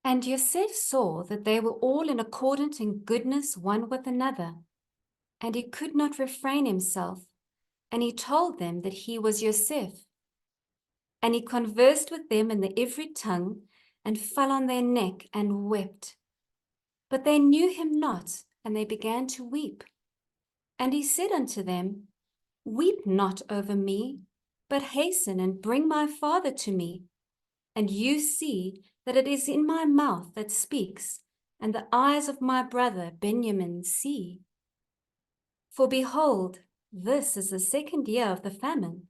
And Yosef saw that they were all in accordance in goodness one with another, and he could not refrain himself, and he told them that he was Yosef. And he conversed with them in the Ivrit tongue, and fell on their neck and wept. But they knew him not, and they began to weep. And he said unto them, Weep not over me, but hasten and bring my father to me. And you see that it is in my mouth that speaks, and the eyes of my brother Benjamin see. For behold, this is the 2nd year of the famine,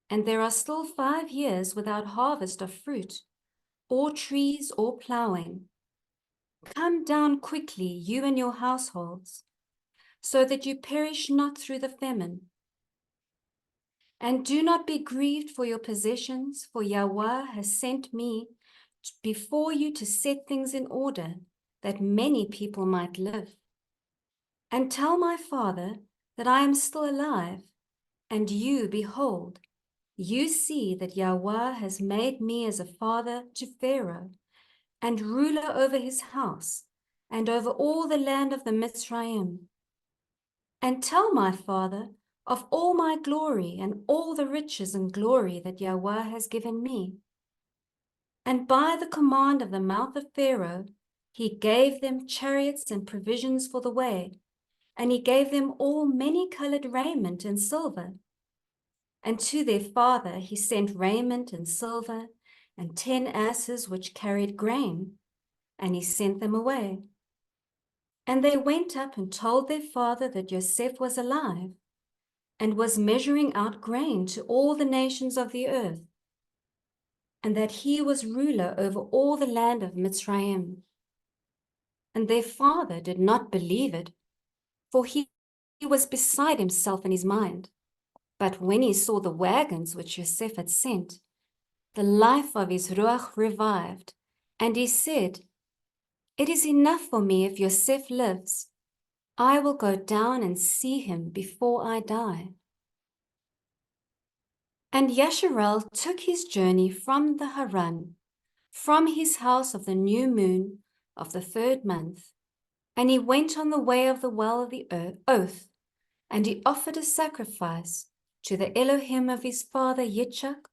and there are still 5 years without harvest of fruit, or trees, or plowing. Come down quickly, you and your households, so that you perish not through the famine. And do not be grieved for your possessions, for Yahweh has sent me before you to set things in order, that many people might live. And tell my father that I am still alive, and you, behold, you see that Yahweh has made me as a father to Pharaoh, and ruler over his house, and over all the land of the Mitzrayim. And tell my father of all my glory and all the riches and glory that Yahweh has given me. And by the command of the mouth of Pharaoh, he gave them chariots and provisions for the way, and he gave them all many-colored raiment and silver. And to their father he sent raiment and silver, and 10 asses which carried grain, and he sent them away. And they went up and told their father that Yosef was alive, and was measuring out grain to all the nations of the earth, and that he was ruler over all the land of Mitzrayim. And their father did not believe it, for he was beside himself in his mind. But when he saw the wagons which Yosef had sent, the life of his ruach revived, and he said, It is enough for me if Yosef lives. I will go down and see him before I die. And Yasharel took his journey from the Haran, from his house of the new moon of the 3rd month, and he went on the way of the well of the oath, and he offered a sacrifice to the Elohim of his father Yitzchak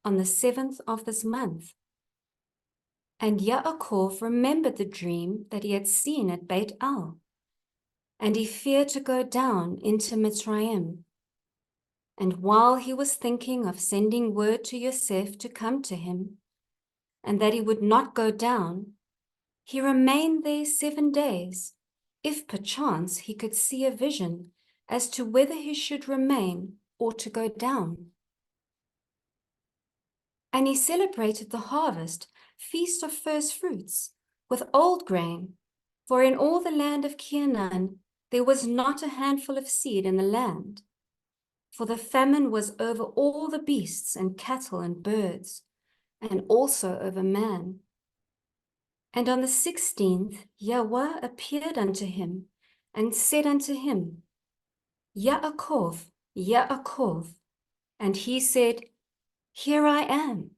on the 7th of this month. And Yaakov remembered the dream that he had seen at Beit El, and he feared to go down into Mitzrayim. And while he was thinking of sending word to Yosef to come to him, and that he would not go down, he remained there 7 days, if perchance he could see a vision as to whether he should remain or to go down. And he celebrated the harvest, feast of first fruits, with old grain, for in all the land of Canaan there was not a handful of seed in the land. For the famine was over all the beasts and cattle and birds, and also over man. And on the 16th Yahweh appeared unto him, and said unto him, Yaakov, Yaakov. And he said, Here I am.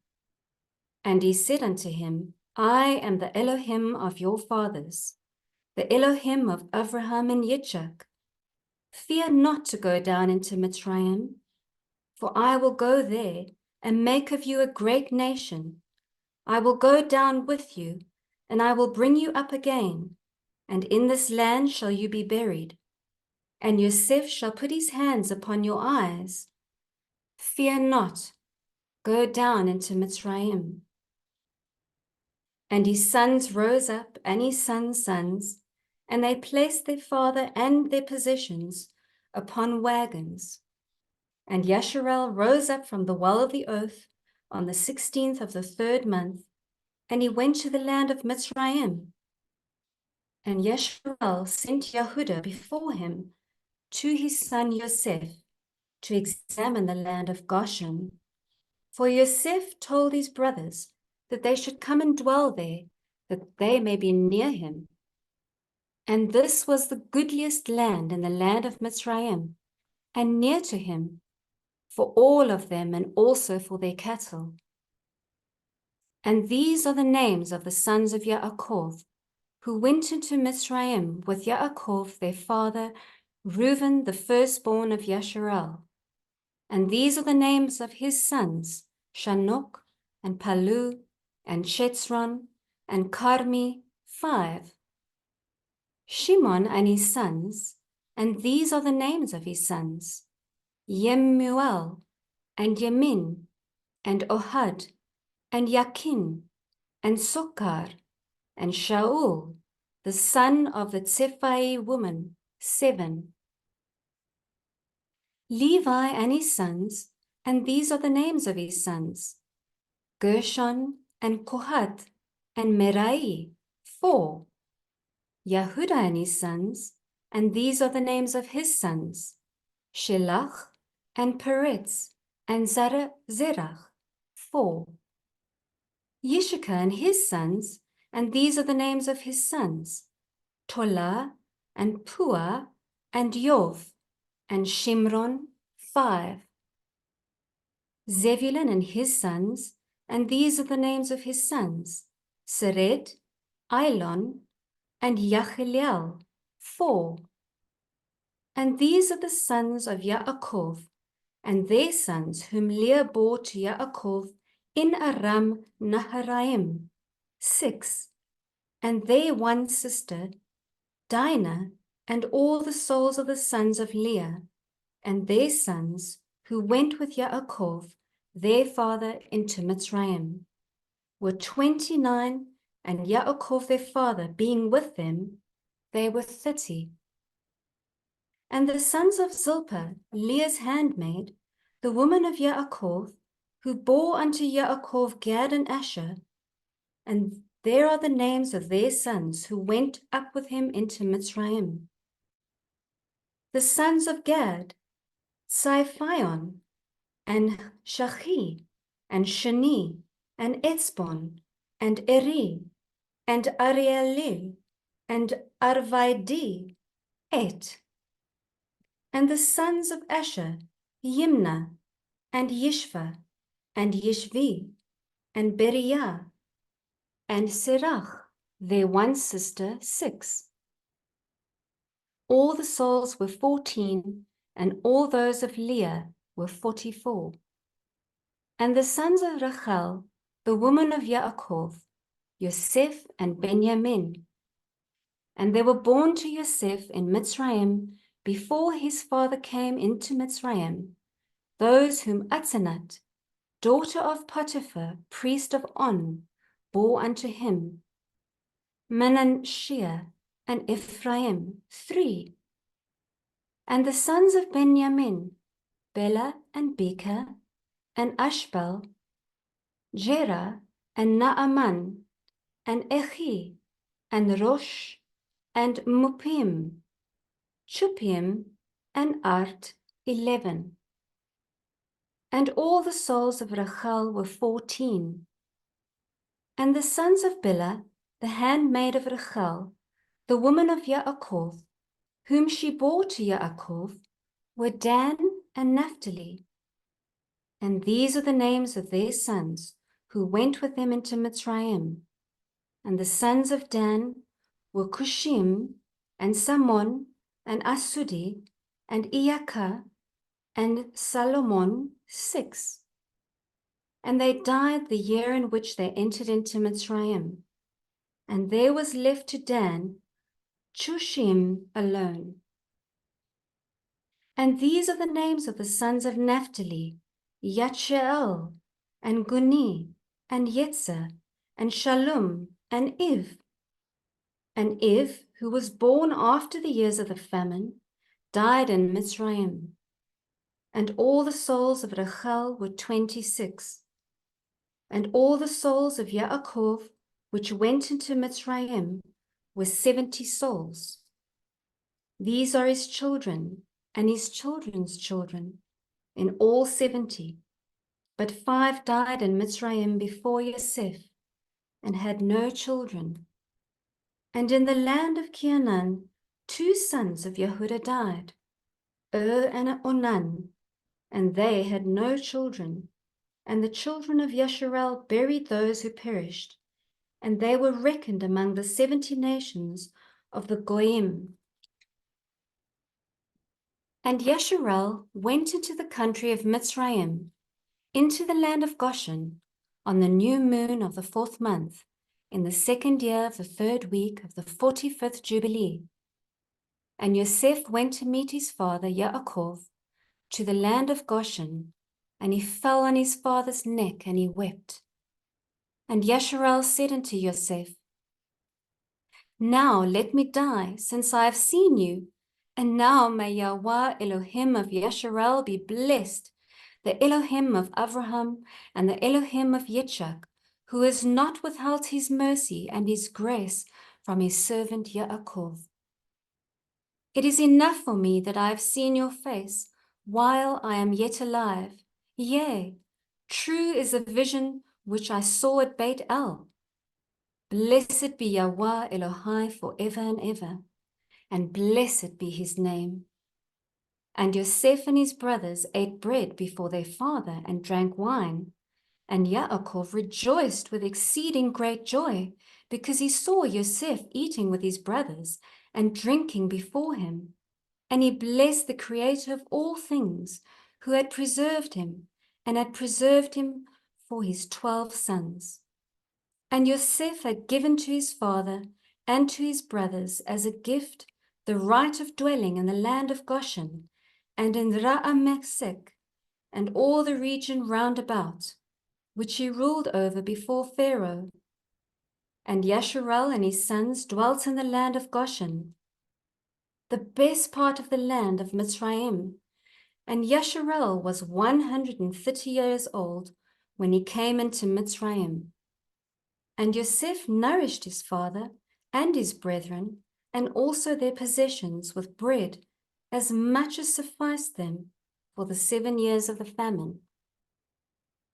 And he said unto him, I am the Elohim of your fathers, the Elohim of Abraham and Yitzchak. Fear not to go down into Mitzrayim, for I will go there and make of you a great nation. I will go down with you, and I will bring you up again, and in this land shall you be buried. And Yosef shall put his hands upon your eyes. Fear not, go down into Mitzrayim. And his sons rose up, and his sons' sons, and they placed their father and their possessions upon wagons. And Yasharel rose up from the well of the oath on the 16th of the 3rd month, and he went to the land of Mitzrayim. And Yasharel sent Yehudah before him to his son Yosef to examine the land of Goshen. For Yosef told his brothers that they should come and dwell there, that they may be near him. And this was the goodliest land in the land of Mitzrayim, and near to him, for all of them, and also for their cattle. And these are the names of the sons of Yaakov, who went into Mitzrayim with Yaakov their father, Reuben the firstborn of Yasharel. And these are the names of his sons, Shanok, and Palu, and Chetzron, and Carmi, 5. Shimon and his sons, and these are the names of his sons, Yemuel, and Yemin, and Ohad, and Yakin, and Sokar, and Shaul, the son of the Tsephai woman, 7. Levi and his sons, and these are the names of his sons, Gershon, and Kohath, and Merari, 4. Yehuda and his sons, and these are the names of his sons, Shelach, and Peretz, and Zerach, 4. Yishakar and his sons, and these are the names of his sons, Tola, and Pua, and Yov, and Shimron, 5. Zebulun and his sons, and these are the names of his sons, Sered, Ilon, and Yachileel, 4. And these are the sons of Yaakov, and their sons whom Leah bore to Yaakov in Aram Naharaim, 6. And their one sister, Dinah, and all the souls of the sons of Leah, and their sons who went with Yaakov, their father, into Mitzrayim, were 29, and Yaakov their father being with them, they were 30. And the sons of Zilpah, Leah's handmaid, the woman of Yaakov, who bore unto Yaakov Gad and Asher, and there are the names of their sons who went up with him into Mitzrayim. The sons of Gad, Siphion, and Shachi, and Shani, and Etzbon, and Eri, and Arielil, and Arvaidi, 8. And the sons of Asher, Yimnah, and Yishva, and Yishvi, and Beriah, and Serach, their one sister, 6. All the souls were 14, and all those of Leah were 44. And the sons of Rachel, the woman of Yaakov, Yosef and Benjamin. And they were born to Yosef in Mitzrayim before his father came into Mitzrayim, those whom Asenat, daughter of Potiphar, priest of On, bore unto him, Manasseh and Ephraim, 3. And the sons of Benjamin, Bela and Becher, and Ashbel, Jerah, and Naaman, and Echi, and Rosh, and Mupim, Chupim, and Art, 11. And all the souls of Rachel were 14. And the sons of Bilhah, the handmaid of Rachel, the woman of Yaakov, whom she bore to Yaakov, were Dan and Naphtali. And these are the names of their sons who went with them into Mitzrayim. And the sons of Dan were Cushim, and Samon, and Asudi, and Iyakah, and Salomon, 6. And they died the year in which they entered into Mitzrayim. And there was left to Dan Chushim alone. And these are the names of the sons of Naphtali, Yachsheel, and Guni, and Yetzer, and Shallum, and Iv. And Iv, who was born after the years of the famine, died in Mitzrayim. And all the souls of Rachel were 26. And all the souls of Yaakov, which went into Mitzrayim, were 70 souls. These are his children, and his children's children, in all 70. But 5 died in Mitzrayim before Yosef, and had no children. And in the land of Canaan, 2 sons of Yehuda died, and Onan, and they had no children. And the children of Yasharel buried those who perished, and they were reckoned among the 70 nations of the Goyim. And Yasharel went into the country of Mitzrayim, into the land of Goshen, on the new moon of the 4th month, in the 2nd year of the 3rd week of the 45th Jubilee. And Yosef went to meet his father Yaakov to the land of Goshen, and he fell on his father's neck, and he wept. And Yasharel said unto Yosef, Now let me die, since I have seen you, and now may Yahweh Elohim of Yasharel be blessed, the Elohim of Abraham and the Elohim of Yitzchak, who has not withheld his mercy and his grace from his servant Yaakov. It is enough for me that I have seen your face while I am yet alive. Yea, true is the vision which I saw at Beit El. Blessed be Yahweh Elohai forever and ever, and blessed be his name. And Yosef and his brothers ate bread before their father and drank wine. And Yaakov rejoiced with exceeding great joy, because he saw Yosef eating with his brothers and drinking before him. And he blessed the Creator of all things, who had preserved him, and had preserved him for his 12 sons. And Yosef had given to his father and to his brothers as a gift the right of dwelling in the land of Goshen, and in Ra'amesek, and all the region round about, which he ruled over before Pharaoh. And Yasharel and his sons dwelt in the land of Goshen, the best part of the land of Mitzrayim. And Yasharel was 130 years old when he came into Mitzrayim. And Yosef nourished his father and his brethren, and also their possessions with bread, as much as sufficed them for the 7 years of the famine.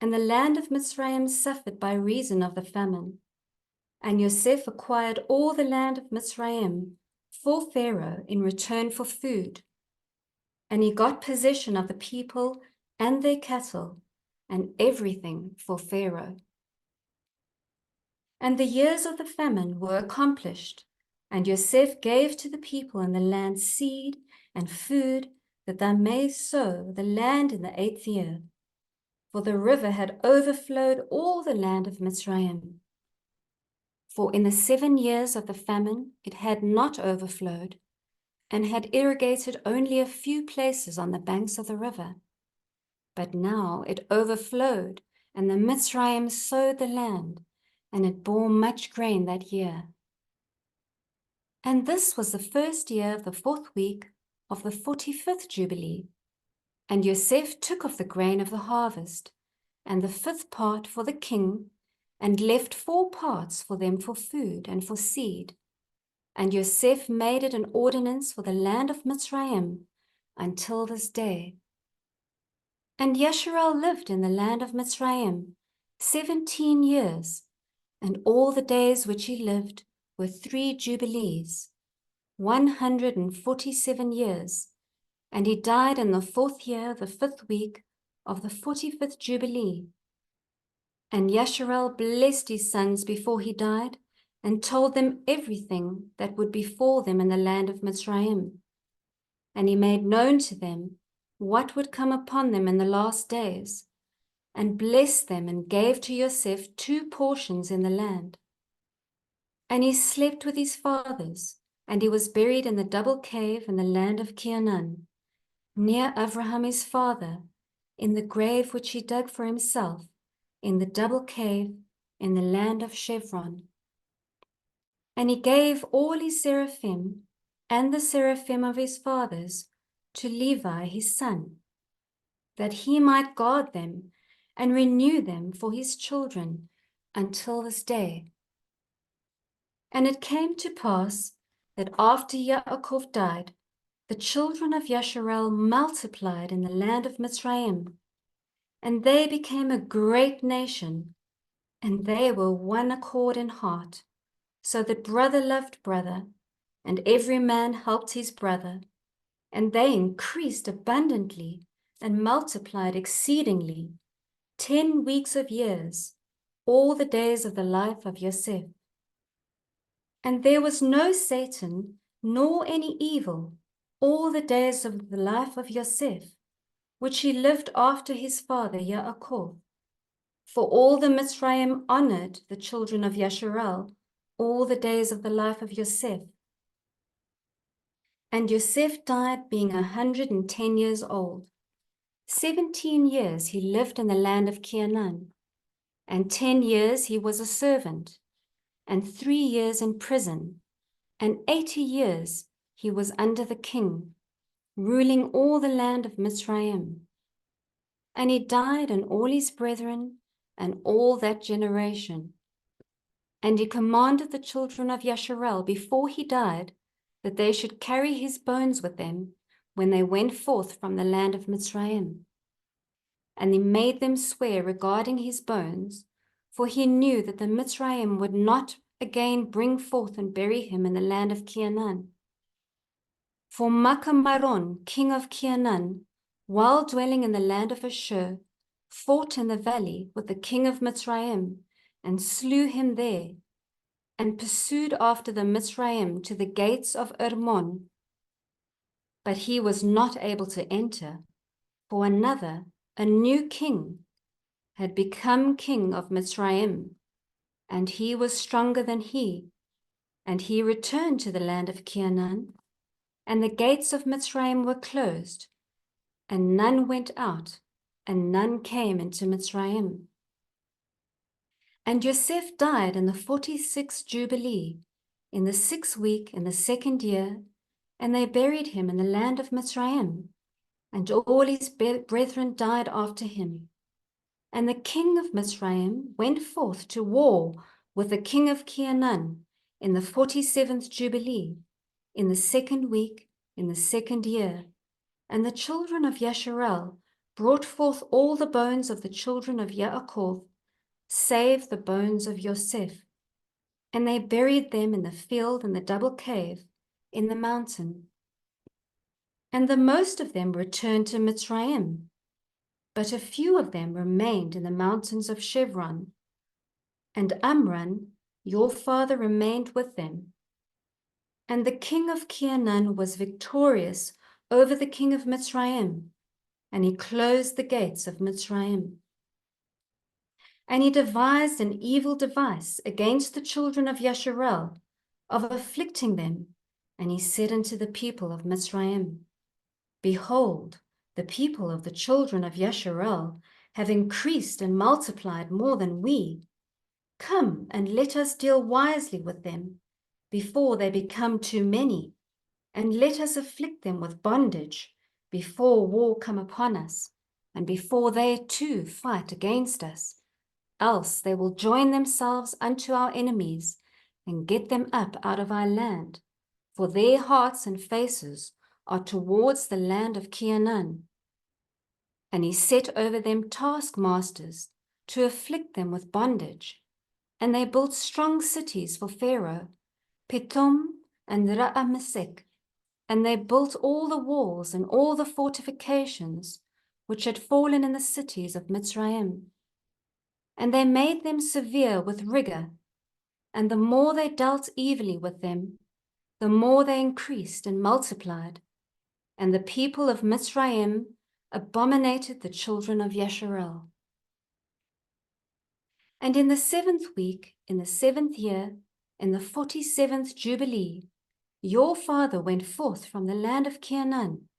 And the land of Mitzrayim suffered by reason of the famine. And Yosef acquired all the land of Mitzrayim for Pharaoh in return for food. And he got possession of the people and their cattle, and everything for Pharaoh. And the years of the famine were accomplished, and Yosef gave to the people in the land seed and food, that they may sow the land in the 8th year. For the river had overflowed all the land of Mitzrayim. For in the 7 years of the famine it had not overflowed, and had irrigated only a few places on the banks of the river. But now it overflowed, and the Mitzrayim sowed the land, and it bore much grain that year. And this was the 1st year of the 4th week of the 45th Jubilee. And Yosef took of the grain of the harvest, and the 5th part for the king, and left 4 parts for them for food and for seed. And Yosef made it an ordinance for the land of Mitzrayim until this day. And Yasharel lived in the land of Mitzrayim 17 years, and all the days which he lived were 3 jubilees, 147 years, and he died in the 4th year, the 5th week of the 45th Jubilee. And Yasharel blessed his sons before he died, and told them everything that would befall them in the land of Mitzrayim. And he made known to them what would come upon them in the last days, and blessed them, and gave to Yosef 2 portions in the land. And he slept with his fathers, and he was buried in the double cave in the land of Canaan, near Abraham his father, in the grave which he dug for himself, in the double cave in the land of Chevron. And he gave all his seraphim, and the seraphim of his fathers, to Levi his son, that he might guard them and renew them for his children until this day. And it came to pass that after Yaakov died, the children of Yasharel multiplied in the land of Mitzrayim, and they became a great nation, and they were one accord in heart, so that brother loved brother, and every man helped his brother, and they increased abundantly and multiplied exceedingly, 10 weeks of years, all the days of the life of Yosef. And there was no Satan, nor any evil, all the days of the life of Yosef, which he lived after his father Yaakov. For all the Mitzrayim honored the children of Yasharel all the days of the life of Yosef. And Yosef died being 110 years old. 17 years he lived in the land of Canaan, and 10 years he was a servant, and 3 years in prison, and 80 years he was under the king, ruling all the land of Mitzrayim. And he died, and all his brethren, and all that generation. And he commanded the children of Yasharel before he died that they should carry his bones with them when they went forth from the land of Mitzrayim. And he made them swear regarding his bones, for he knew that the Mitzrayim would not again bring forth and bury him in the land of Canaan. For Makamaron, king of Canaan, while dwelling in the land of Ashur, fought in the valley with the king of Mitzrayim, and slew him there, and pursued after the Mitzrayim to the gates of Ermon. But he was not able to enter, for another, a new king, had become king of Mitzrayim, and he was stronger than he, and he returned to the land of Canaan, and the gates of Mitzrayim were closed, and none went out, and none came into Mitzrayim. And Yosef died in the 46th Jubilee, in the 6th week, in the 2nd year, and they buried him in the land of Mitzrayim, and all his brethren died after him. And the king of Mitzrayim went forth to war with the king of Canaan in the 47th Jubilee, in the 2nd week, in the 2nd year. And the children of Yasharel brought forth all the bones of the children of Yaakov, save the bones of Yosef. And they buried them in the field in the double cave in the mountain. And the most of them returned to Mitzrayim, but a few of them remained in the mountains of Chevron. And Amram, your father, remained with them. And the king of Canaan was victorious over the king of Mitzrayim, and he closed the gates of Mitzrayim. And he devised an evil device against the children of Yasharel, of afflicting them. And he said unto the people of Mitzrayim, Behold, the people of the children of Yasharel have increased and multiplied more than we. Come and let us deal wisely with them, before they become too many, and let us afflict them with bondage, before war come upon us, and before they too fight against us. Else they will join themselves unto our enemies, and get them up out of our land, for their hearts and faces are towards the land of Canaan. And he set over them taskmasters to afflict them with bondage. And they built strong cities for Pharaoh, Pithom and Ra'amesek. And they built all the walls and all the fortifications which had fallen in the cities of Mitzrayim. And they made them severe with rigor. And the more they dealt evilly with them, the more they increased and multiplied. And the people of Mitzrayim abominated the children of Yasharel. And in the 7th week, in the 7th year, in the 47th Jubilee, your father went forth from the land of Canaan,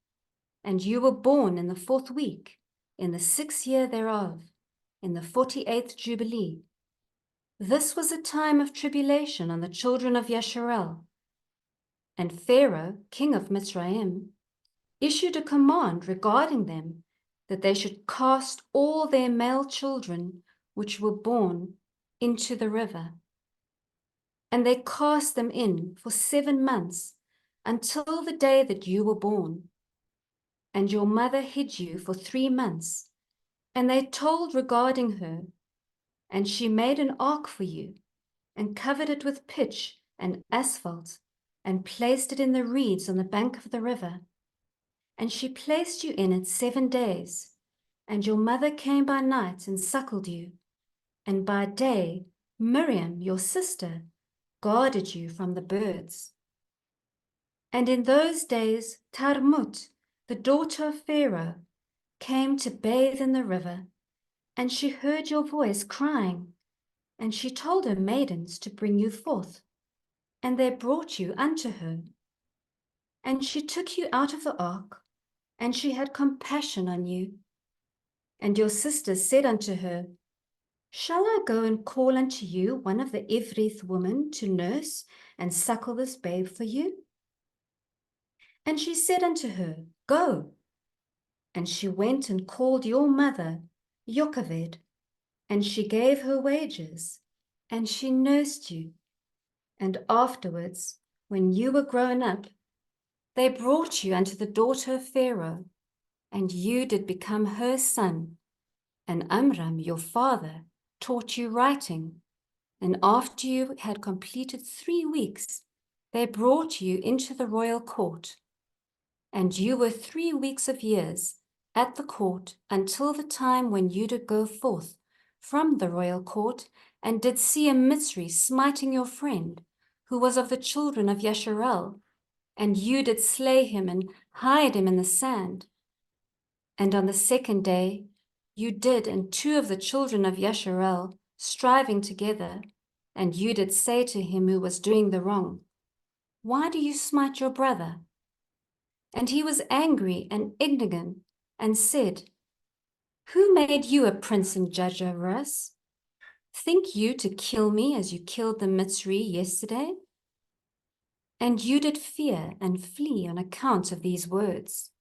and you were born in the 4th week, in the 6th year thereof, in the 48th Jubilee. This was a time of tribulation on the children of Yasharel. And Pharaoh, king of Mitzrayim, issued a command regarding them, that they should cast all their male children which were born into the river. And they cast them in for 7 months, until the day that you were born. And your mother hid you for 3 months. And they told regarding her, and she made an ark for you, and covered it with pitch and asphalt, and placed it in the reeds on the bank of the river. And she placed you in it 7 days, And your mother came by night and suckled you, and by day Miriam, your sister, guarded you from the birds. And in those days Tarmut, the daughter of Pharaoh, came to bathe in the river, and she heard your voice crying, and she told her maidens to bring you forth, and they brought you unto her. And she took you out of the ark, and she had compassion on you. And your sisters said unto her, Shall I go and call unto you one of the Evrith women to nurse and suckle this babe for you? And she said unto her, Go. And she went and called your mother, Jochebed, and she gave her wages, and she nursed you. And afterwards, when you were grown up, they brought you unto the daughter of Pharaoh, and you did become her son. And Amram, your father, taught you writing. And after you had completed 3 weeks, they brought you into the royal court. And you were 3 weeks of years at the court until the time when you did go forth from the royal court and did see a Ministry smiting your friend, who was of the children of Yasharel, and you did slay him and hide him in the sand. And on the 2nd day, you did and 2 of the children of Yasharel striving together, and you did say to him who was doing the wrong, Why do you smite your brother? And he was angry and indignant, and said, Who made you a prince and judge over us? Think you to kill me as you killed the Ministry yesterday? And you did fear and flee on account of these words.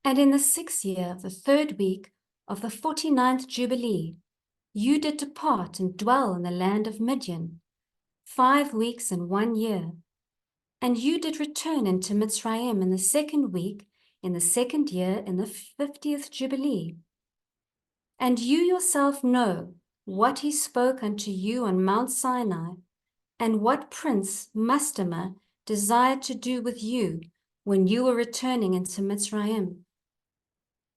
And in the 6th year of the 3rd week of the 49th Jubilee, you did depart and dwell in the land of Midian, 5 weeks and 1 year. And you did return into Mitzrayim in the 2nd week, in the 2nd year, in the 50th Jubilee. And you yourself know what he spoke unto you on Mount Sinai, and what prince Mastema desired to do with you when you were returning into Mitzrayim.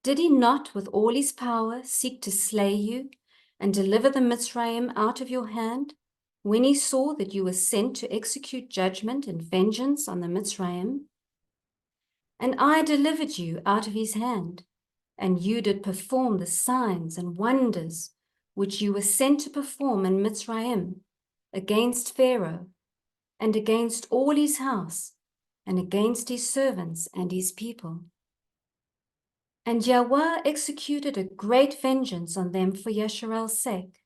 Did he not with all his power seek to slay you and deliver the Mitzrayim out of your hand, when he saw that you were sent to execute judgment and vengeance on the Mitzrayim? And I delivered you out of his hand, and you did perform the signs and wonders which you were sent to perform in Mitzrayim against Pharaoh, and against all his house, and against his servants and his people. And Yahweh executed a great vengeance on them for Yasharel's sake,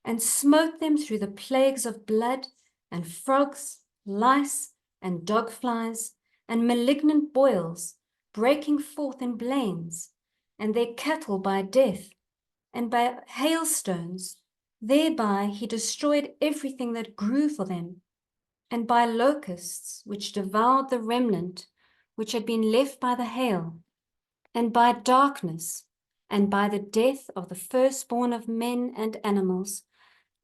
and smote them through the plagues of blood, and frogs, lice, and dogflies, and malignant boils, breaking forth in blains, and their cattle by death, and by hailstones. Thereby he destroyed everything that grew for them, and by locusts, which devoured the remnant which had been left by the hail, and by darkness, and by the death of the firstborn of men and animals,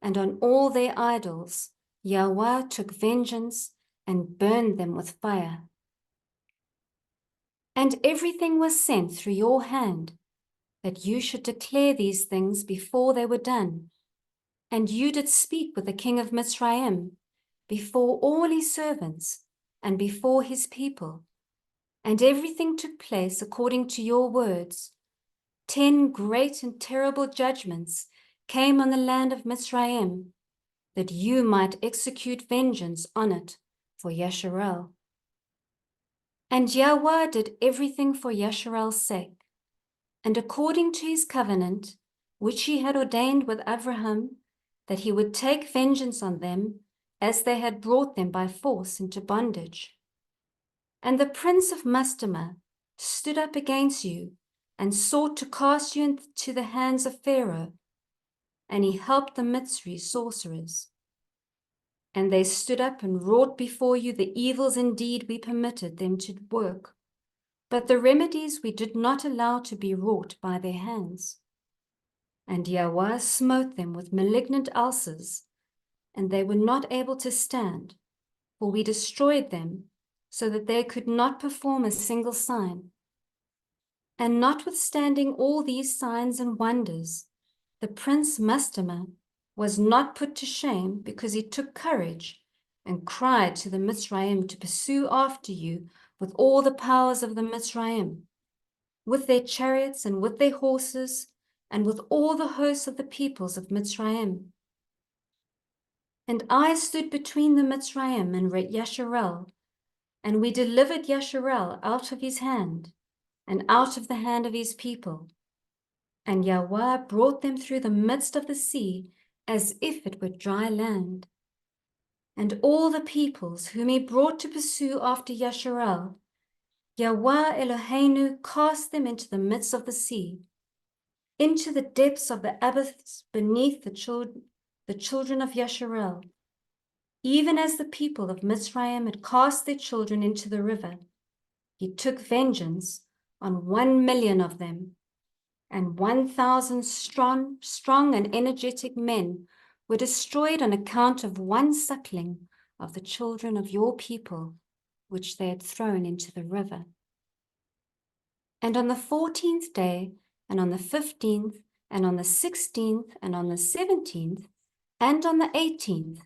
and on all their idols, Yahweh took vengeance and burned them with fire. And everything was sent through your hand, that you should declare these things before they were done. And you did speak with the king of Mitzrayim, before all his servants, and before his people. And everything took place according to your words. 10 great and terrible judgments came on the land of Mitzrayim, that you might execute vengeance on it for Yasharel. And Yahweh did everything for Yasharel's sake, and according to his covenant, which he had ordained with Abraham, that he would take vengeance on them as they had brought them by force into bondage. And the prince of Mastema stood up against you and sought to cast you into the hands of Pharaoh, and he helped the Mitzri sorcerers. And they stood up and wrought before you the evils indeed we permitted them to work, but the remedies we did not allow to be wrought by their hands. And Yahweh smote them with malignant ulcers, and they were not able to stand, for we destroyed them, so that they could not perform a single sign. And notwithstanding all these signs and wonders, the prince Mastema was not put to shame, because he took courage and cried to the Mitzrayim to pursue after you with all the powers of the Mitzrayim, with their chariots and with their horses, and with all the hosts of the peoples of Mitzrayim. And I stood between the Mitzrayim and Yasharel, and we delivered Yasharel out of his hand, and out of the hand of his people. And Yahweh brought them through the midst of the sea, as if it were dry land. And all the peoples whom he brought to pursue after Yasharel, Yahweh Eloheinu cast them into the midst of the sea, into the depths of the abyss beneath the children of Yasharel, even as the people of Mitzrayim had cast their children into the river. He took vengeance on 1,000,000 of them, and 1,000 strong and energetic men were destroyed on account of one suckling of the children of your people, which they had thrown into the river. And on the 14th day, and on the 15th, and on the 16th, and on the 17th, and on the 18th,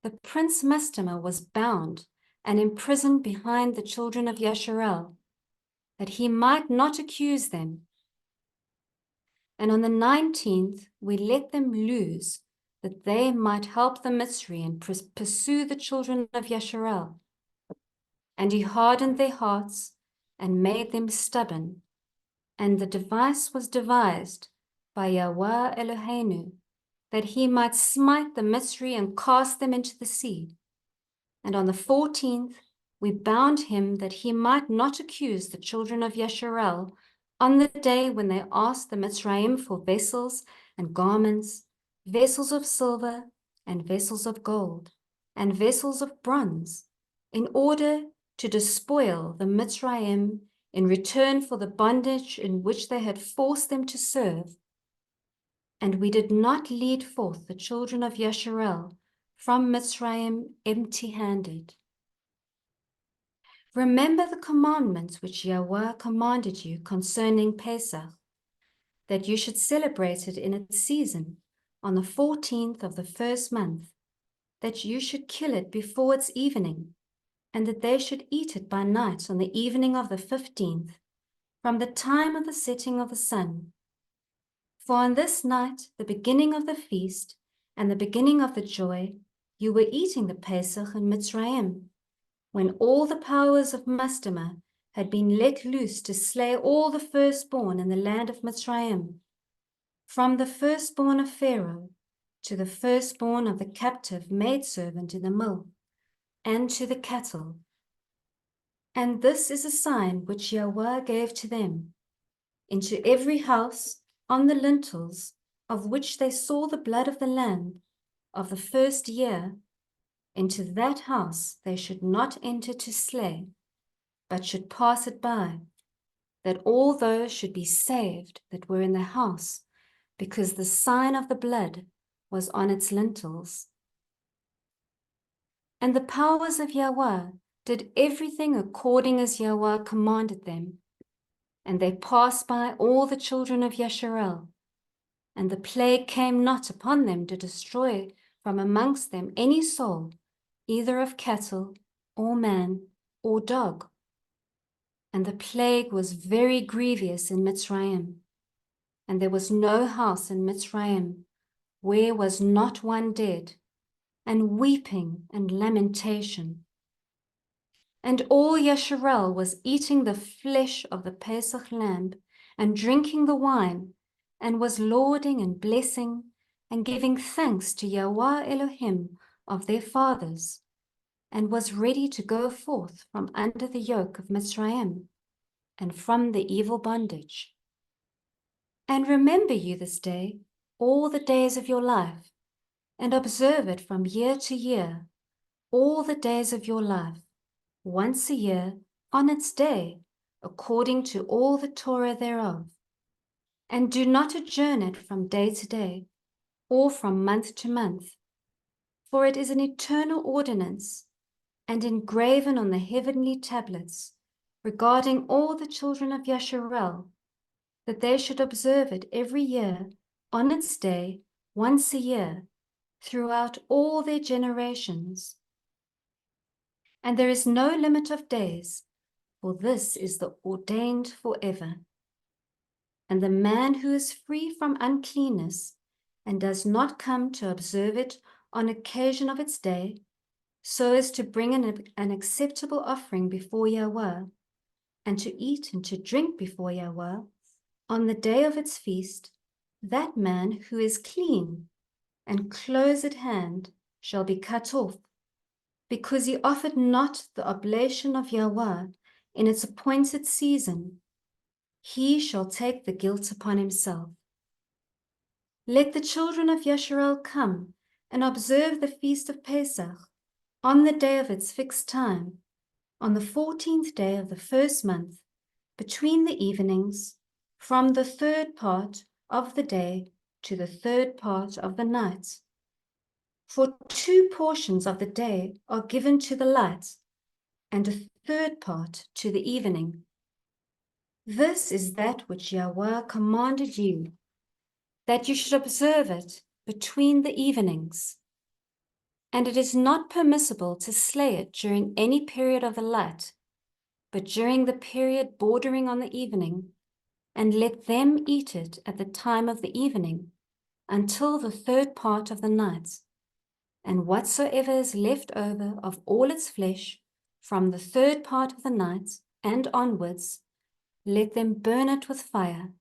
the prince Mastema was bound and imprisoned behind the children of Yasharel, that he might not accuse them. And on the 19th, we let them loose, that they might help the Mitzri and pursue the children of Yasharel. And he hardened their hearts and made them stubborn. And the device was devised by Yahweh Eloheinu, that he might smite the Mitzri and cast them into the sea. And on the 14th, we bound him, that he might not accuse the children of Yasharel on the day when they asked the Mitzrayim for vessels and garments, vessels of silver and vessels of gold, and vessels of bronze, in order to despoil the Mitzrayim in return for the bondage in which they had forced them to serve. And we did not lead forth the children of Yasharel from Mitzrayim empty-handed. Remember the commandments which Yahweh commanded you concerning Pesach, that you should celebrate it in its season, on the 14th of the first month, that you should kill it before its evening, and that they should eat it by night on the evening of the 15th, from the time of the setting of the sun. For on this night, the beginning of the feast, and the beginning of the joy, you were eating the Pesach in Mitzrayim, when all the powers of Mastema had been let loose to slay all the firstborn in the land of Mitzrayim, from the firstborn of Pharaoh to the firstborn of the captive maidservant in the mill, and to the cattle. And this is a sign which Yahweh gave to them. Into every house on the lintels of which they saw the blood of the lamb of the first year, into that house they should not enter to slay, but should pass it by, that all those should be saved that were in the house, because the sign of the blood was on its lintels. And the powers of Yahweh did everything according as Yahweh commanded them, and they passed by all the children of Yasharel, and the plague came not upon them to destroy from amongst them any soul, either of cattle, or man, or dog. And the plague was very grievous in Mitzrayim, and there was no house in Mitzrayim where was not one dead, and weeping and lamentation. And all Yasharel was eating the flesh of the Pesach lamb, and drinking the wine, and was lauding and blessing, and giving thanks to Yahweh Elohim of their fathers, and was ready to go forth from under the yoke of Mitzrayim, and from the evil bondage. And remember you this day all the days of your life, and observe it from year to year, all the days of your life, once a year on its day, according to all the Torah thereof. And do not adjourn it from day to day, or from month to month, for it is an eternal ordinance, and engraven on the heavenly tablets, regarding all the children of Yasharel, that they should observe it every year on its day, once a year, throughout all their generations. And there is no limit of days, for this is the ordained forever. And the man who is free from uncleanness and does not come to observe it on occasion of its day, so as to bring an acceptable offering before Yahweh, and to eat and to drink before Yahweh on the day of its feast, that man who is clean and close at hand shall be cut off, because he offered not the oblation of Yahweh in its appointed season. He shall take the guilt upon himself. Let the children of Yasharel come and observe the feast of Pesach on the day of its fixed time, on the 14th day of the first month, between the evenings, from the third part of the day to the third part of the night. For 2 portions of the day are given to the light, and a third part to the evening. This is that which Yahweh commanded you, that you should observe it between the evenings. And it is not permissible to slay it during any period of the light, but during the period bordering on the evening, and let them eat it at the time of the evening, until the third part of the night. And whatsoever is left over of all its flesh, from the third part of the night and onwards, let them burn it with fire.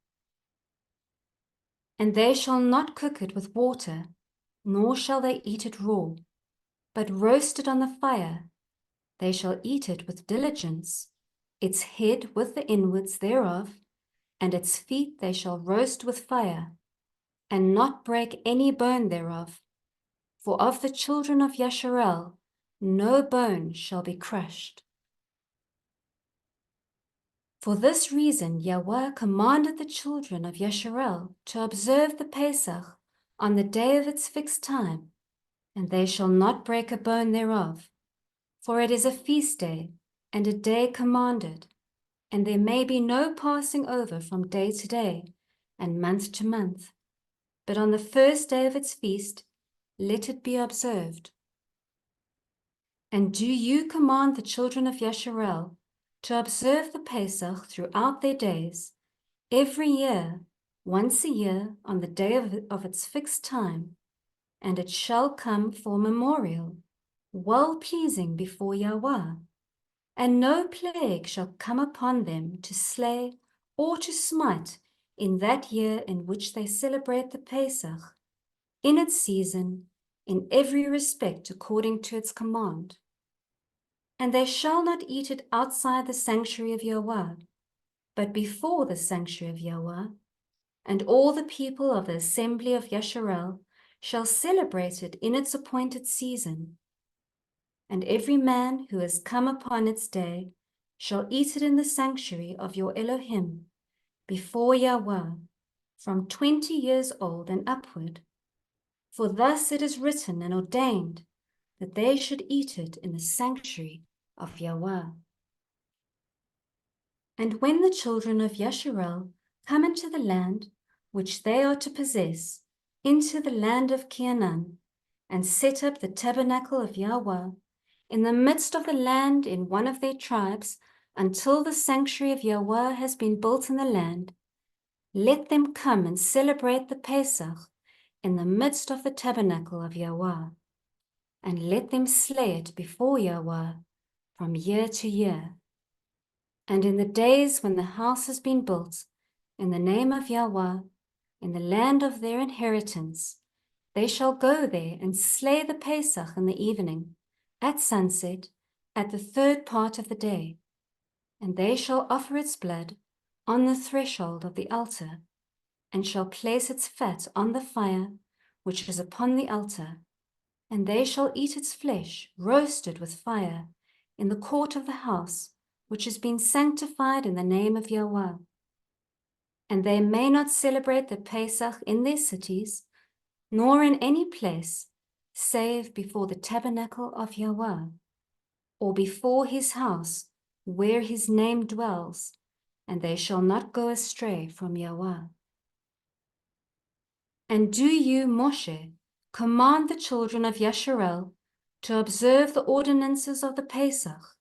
And they shall not cook it with water, nor shall they eat it raw, but roast it on the fire. They shall eat it with diligence, its head with the inwards thereof, and its feet they shall roast with fire, and not break any bone thereof. For of the children of Yasharel no bone shall be crushed. For this reason Yahweh commanded the children of Yasharel to observe the Pesach on the day of its fixed time, and they shall not break a bone thereof. For it is a feast day, and a day commanded, and there may be no passing over from day to day, and month to month. But on the first day of its feast, let it be observed. And do you command the children of Yasharel to observe the Pesach throughout their days, every year, once a year, on the day of its fixed time, and it shall come for memorial, well-pleasing before Yahweh. And no plague shall come upon them to slay or to smite in that year in which they celebrate the Pesach, in its season, in every respect according to its command. And they shall not eat it outside the sanctuary of Yahweh, but before the sanctuary of Yahweh. And all the people of the assembly of Yasharel shall celebrate it in its appointed season. And every man who has come upon its day shall eat it in the sanctuary of your Elohim, before Yahweh, from 20 years old and upward. For thus it is written and ordained, that they should eat it in the sanctuary of Yahweh. And when the children of Yasharel come into the land which they are to possess, into the land of Canaan, and set up the tabernacle of Yahweh in the midst of the land in one of their tribes, until the sanctuary of Yahweh has been built in the land, let them come and celebrate the Pesach in the midst of the tabernacle of Yahweh, and let them slay it before Yahweh from year to year. And in the days when the house has been built, in the name of Yahweh, in the land of their inheritance, they shall go there and slay the Pesach in the evening, at sunset, at the third part of the day. And they shall offer its blood on the threshold of the altar, and shall place its fat on the fire which is upon the altar. And they shall eat its flesh roasted with fire in the court of the house, which has been sanctified in the name of Yahweh. And they may not celebrate the Pesach in their cities, nor in any place, save before the tabernacle of Yahweh, or before his house, where his name dwells, and they shall not go astray from Yahweh. And do you, Moshe, command the children of Yasharel to observe the ordinances of the Pesach,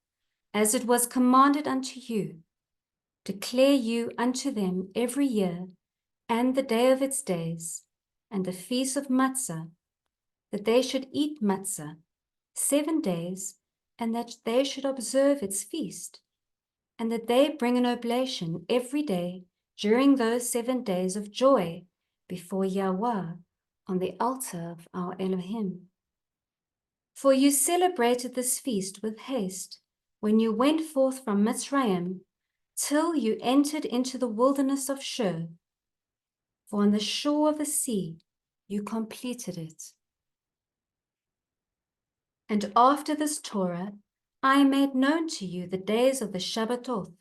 as it was commanded unto you. Declare you unto them every year, and the day of its days, and the feast of Matzah, that they should eat matzah 7 days, and that they should observe its feast, and that they bring an oblation every day during those 7 days of joy before Yahweh on the altar of our Elohim. For you celebrated this feast with haste when you went forth from Mitzrayim, till you entered into the wilderness of Shur. For on the shore of the sea you completed it. And after this Torah, I made known to you the days of the Shabbatot,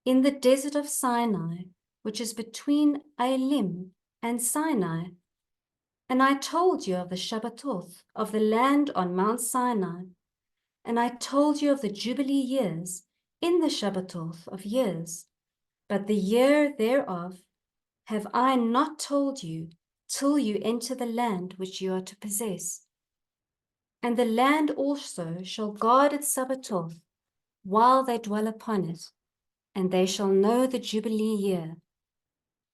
in the desert of Sinai, which is between Elim and Sinai. And I told you of the Shabbatot of the land on Mount Sinai. And I told you of the Jubilee years in the Shabbatot of years. But the year thereof have I not told you, till you enter the land which you are to possess. And the land also shall guard its Sabbath while they dwell upon it, and they shall know the Jubilee year.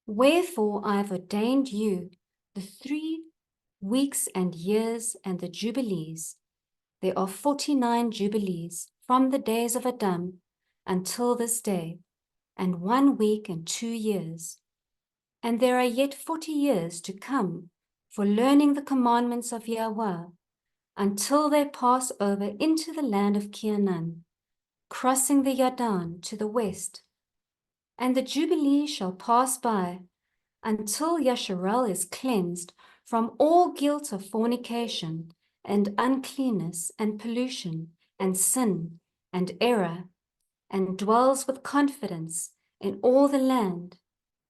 Wherefore I have ordained you the 3 weeks and years and the Jubilees. There are 49 Jubilees from the days of Adam until this day, and 1 week and 2 years. And there are yet 40 years to come for learning the commandments of Yahweh, until they pass over into the land of Canaan, crossing the Yarden to the west. And the Jubilee shall pass by until Yasharel is cleansed from all guilt of fornication and uncleanness and pollution and sin and error, and dwells with confidence in all the land.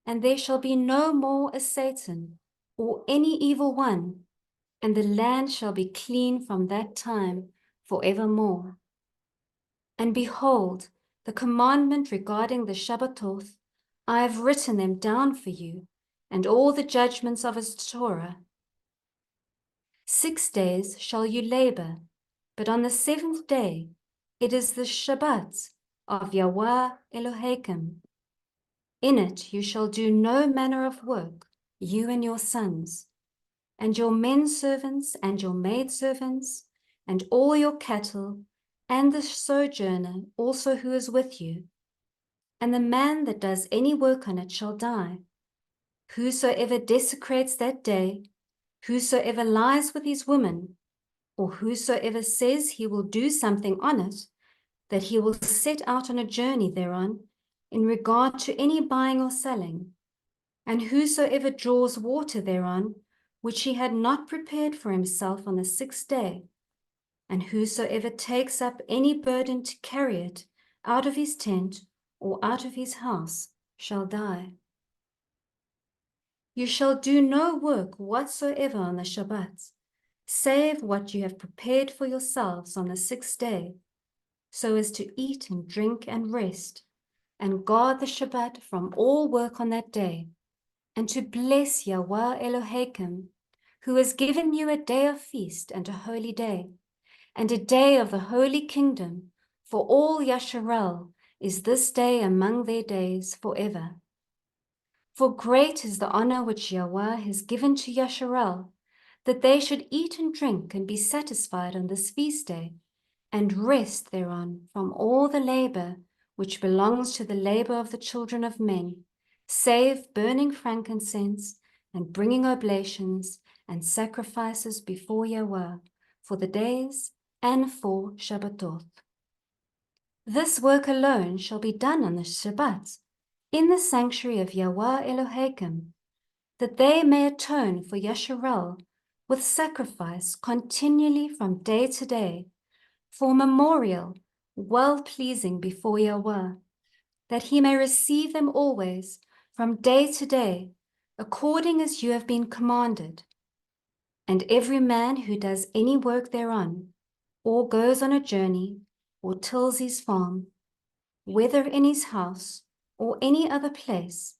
And there shall be no more a Satan or any evil one, and the land shall be clean from that time forevermore. And behold, the commandment regarding the Shabbatot, I have written them down for you, and all the judgments of his Torah. 6 days shall you labor, but on the 7th day it is the Shabbat of Yahweh Elohim. In it you shall do no manner of work, you and your sons, and your men servants and your maid servants, and all your cattle, and the sojourner also who is with you. And the man that does any work on it shall die. Whosoever desecrates that day, whosoever lies with his woman, or whosoever says he will do something on it, that he will set out on a journey thereon, in regard to any buying or selling, and whosoever draws water thereon, which he had not prepared for himself on the 6th day, and whosoever takes up any burden to carry it out of his tent or out of his house shall die. You shall do no work whatsoever on the Shabbat, save what you have prepared for yourselves on the 6th day, so as to eat and drink and rest, and guard the Shabbat from all work on that day, and to bless Yahweh Elohim, who has given you a day of feast and a holy day, and a day of the holy kingdom, for all Yasharel is this day among their days forever. For great is the honor which Yahweh has given to Yasharel, that they should eat and drink and be satisfied on this feast day, and rest thereon from all the labor which belongs to the labor of the children of men, save burning frankincense and bringing oblations and sacrifices before Yahweh for the days and for Shabbatot. This work alone shall be done on the Shabbat, in the sanctuary of Yahweh Elohim, that they may atone for Yasharel with sacrifice continually from day to day, for memorial, well-pleasing before Yahweh, that he may receive them always from day to day, according as you have been commanded. And every man who does any work thereon, or goes on a journey, or tills his farm, whether in his house or any other place,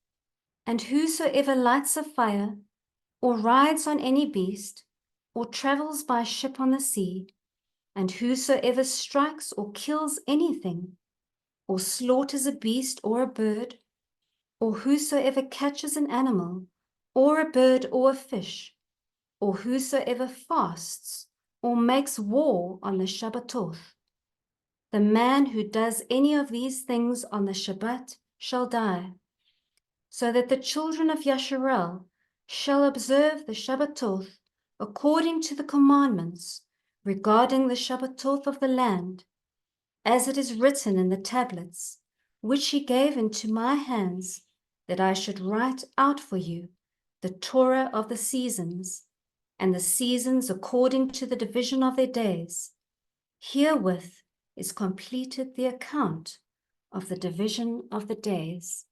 and whosoever lights a fire, or rides on any beast, or travels by ship on the sea, and whosoever strikes or kills anything, or slaughters a beast or a bird, or whosoever catches an animal, or a bird or a fish, or whosoever fasts or makes war on the Shabbatov. The man who does any of these things on the Shabbat shall die. So that the children of Yasharel shall observe the Shabbatov according to the commandments regarding the Shabbatov of the land, as it is written in the tablets, which he gave into my hands, that I should write out for you the Torah of the seasons, and the seasons according to the division of their days. Herewith is completed the account of the division of the days.